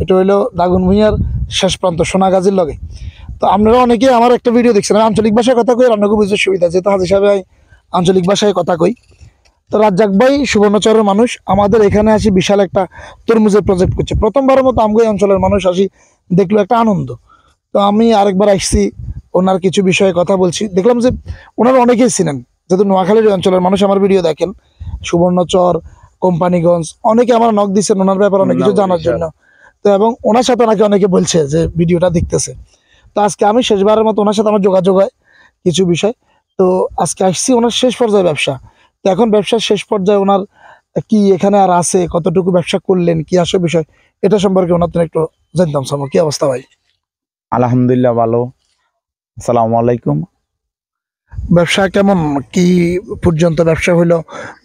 এটা হইলো দাগন ভূঁইয়ার শেষ প্রান্ত সোনাগাজীর লগে। তো আপনারা অনেকে আমার একটা ভিডিও দেখছেন, আমি আঞ্চলিক ভাষায় কথা কই, রান্নাকে বুঝতে সুবিধা, যেহেতু হাজি সাহেব আঞ্চলিক ভাষায় কথা কই। তো রাজ্জাক ভাই সুবর্ণচরের মানুষ, আমাদের এখানে আসি বিশাল একটা তরমুজের প্রজেক্ট করছে। প্রথমবারের মতো আমগো অঞ্চলের মানুষ আসি, দেখলো একটা আনন্দ। তো আমি আরেকবার আসছি, ওনার কিছু বিষয়ে কথা বলছি, দেখলাম যে ওনারা অনেকেই ছিলেন, যেহেতু নোয়াখালীর অঞ্চলের মানুষ আমার ভিডিও দেখেন, সুবর্ণচর, কোম্পানিগঞ্জ, অনেকে আমার নক দিচ্ছেন ওনার ব্যাপারে অনেক কিছু জানার জন্য। তো এবং ওনার সাথে নাকি অনেকে বলছে যে ভিডিওটা দেখতেছে। তো আজকে আমি শেষবারের মতো ওনার সাথে আমার যোগাযোগ হয় কিছু বিষয়। তো আজকে আসছি ওনার শেষ পর্যায়ে ব্যবসা। তো এখন ব্যবসার শেষ পর্যায়ে ওনার কি এখানে আর আছে, কতটুকু ব্যবসা করলেন, কি আসে বিষয়, এটা সম্পর্কে ওনার তো একটু জানতাম। সামো কি অবস্থা ভাই? আলহামদুলিল্লাহ ভালো। আসসালামু আলাইকুম। ব্যবসা কেমন, কি পর্যন্ত ব্যবসা হইলো,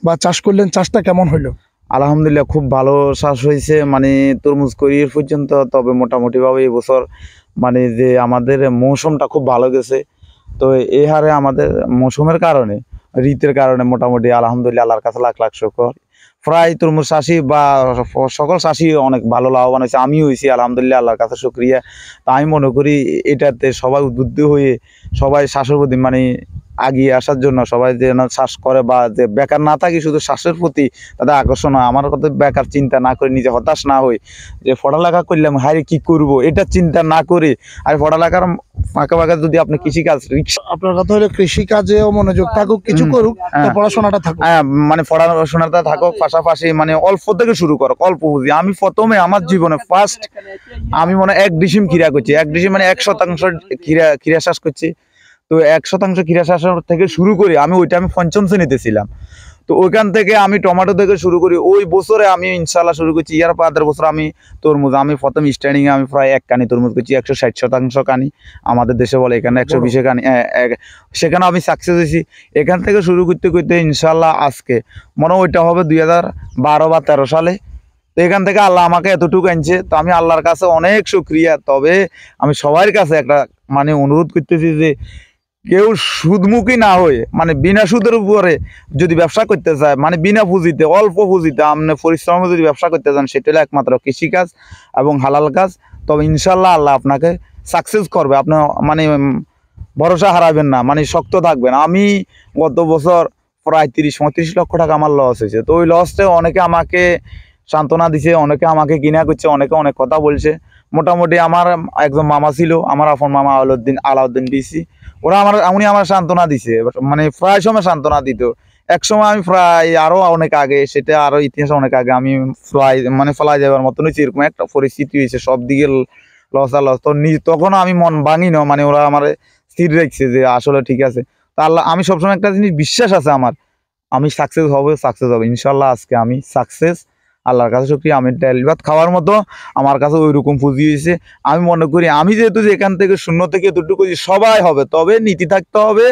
বা চাষ করলেন, চাষটা কেমন হইলো? আলহামদুলিল্লাহ খুব ভালো চাষ হয়েছে, মানে তরমুজ করির পর্যন্ত। তবে মোটামুটি ভাবে এই বছর মানে যে আমাদের মৌসুমটা খুব ভালো গেছে। তো এই হারে আমাদের মৌসুমের কারণে, ঋতুর কারণে মোটামুটি আলহামদুলিল্লাহ আল্লাহর কাছে লাখ লাখ শুকর। প্রায় তরমুজ চাষি বা সকল চাষি অনেক ভালো লাভবান হয়েছে, আমিও হয়েছি আলহামদুলিল্লাহ আল্লাহর কাছে শুকরিয়া। তা আমি মনে করি এটাতে সবাই উদ্বুদ্ধ হয়ে সবাই চাষের প্রতি মানে আগিয়ে আসার জন্য, সবাই যেন চাষ করে বা যে বেকার না থাকি, শুধু চাষের প্রতি তাদের আকর্ষণ হয়। আমার কথা বেকার চিন্তা না করে, নিজে হতাশ না হই যে পড়ালেখা করলাম হারে কি করব, এটা চিন্তা না করে আর পড়ালেখার ফাঁকা ফাঁকা যদি আপনি কৃষিকাজ, আপনার কথা হলো কৃষি কাজেও মনোযোগ থাকুক, কিছু করুক, তো পড়াশোনাটা থাকুক। মানে পড়াশোনাটা থাকুক, পাশাপাশি মানে অল্প থেকে শুরু করো, অল্প বুঝি। আমি প্রথমে আমার জীবনে ফার্স্ট আমি মনে হয় 1 ডিসিম খিরা করছি। 1 ডিসিম মানে 1% খিরা চাষ করছি। তো 1% খিরা চাষ থেকে শুরু করি আমি, ওইটা আমি পঞ্চম শ্রেণীতে ছিলাম। তো ওইখান থেকে আমি টমেটো থেকে শুরু করি। ওই বছরে আমি ইনশাল্লাহ শুরু করছি। ইয়ার পরের বছর আমি তরমুজ, আমি প্রথম স্টার্টিং আমি প্রায় 1 কানি তরমুজ করছি, 160% কানি আমাদের দেশে বলে, এখানে 120 কানি। সেখানে আমি সাকসেস হয়েছি। এখান থেকে শুরু করতে করতে ইনশাল্লাহ আজকে মনে হয় ওইটা হবে 2012 বা 13 সালে। তো এখান থেকে আল্লাহ আমাকে এতটুকু আনছে, তো আমি আল্লাহর কাছে অনেক শুকরিয়া। তবে আমি সবার কাছে একটা মানে অনুরোধ করতেছি যে কেউ সুদমুখী না হয়ে, মানে বিনা সুদের উপরে যদি ব্যবসা করতে চায়, মানে বিনা পুঁজিতে, অল্প পুঁজিতে আপনি পরিশ্রমে যদি ব্যবসা করতে চান, সেটা হলো একমাত্র কৃষিকাজ এবং হালাল কাজ। তবে ইনশাল্লাহ আল্লাহ আপনাকে সাকসেস করবে। আপনি মানে ভরসা হারাবেন না, মানে শক্ত থাকবেন। আমি গত বছর প্রায় 30-35 লক্ষ টাকা আমার লস হয়েছে। তো ওই লসটা অনেকে আমাকে সান্ত্বনা দিছে, অনেকে আমাকে কিনা করছে, অনেকে অনেক কথা বলছে। মোটামুটি আমার একজন মামা ছিল, আমার আপন মামা আলাউদ্দিন ডিসি, উনি আমার সান্ত্বনা দিছে, মানে প্রায় সময় সান্ত্বনা দিত। এক সময় আমি প্রায় আরো অনেক আগে, সেটা আরো ইতিহাস অনেক আগে, আমি ফলাই যাবার মতন হয়েছে, এরকম একটা পরিস্থিতি হয়েছে, সব দিকে লস আর লস। তো তখন আমি মন ভাঙি না, মানে ওরা আমার স্থির রাখছে যে আসলে ঠিক আছে। তা আল্লাহ, আমি সবসময় একটা জিনিস বিশ্বাস আছে আমার, আমি সাকসেস হবে ইনশাল্লাহ। আজকে আমি সাকসেস, আল্লাহর কাছে শুকরিয়া। আমি ডাল ভাত খাওয়ার মতো আমার কাছে ওই রকম পুঁজি হয়েছে। আমি মনে করি আমি যেহেতু যে এখান থেকে শূন্য থেকে এতটুকু সবাই হবে, তবে নীতি থাকতে হবে,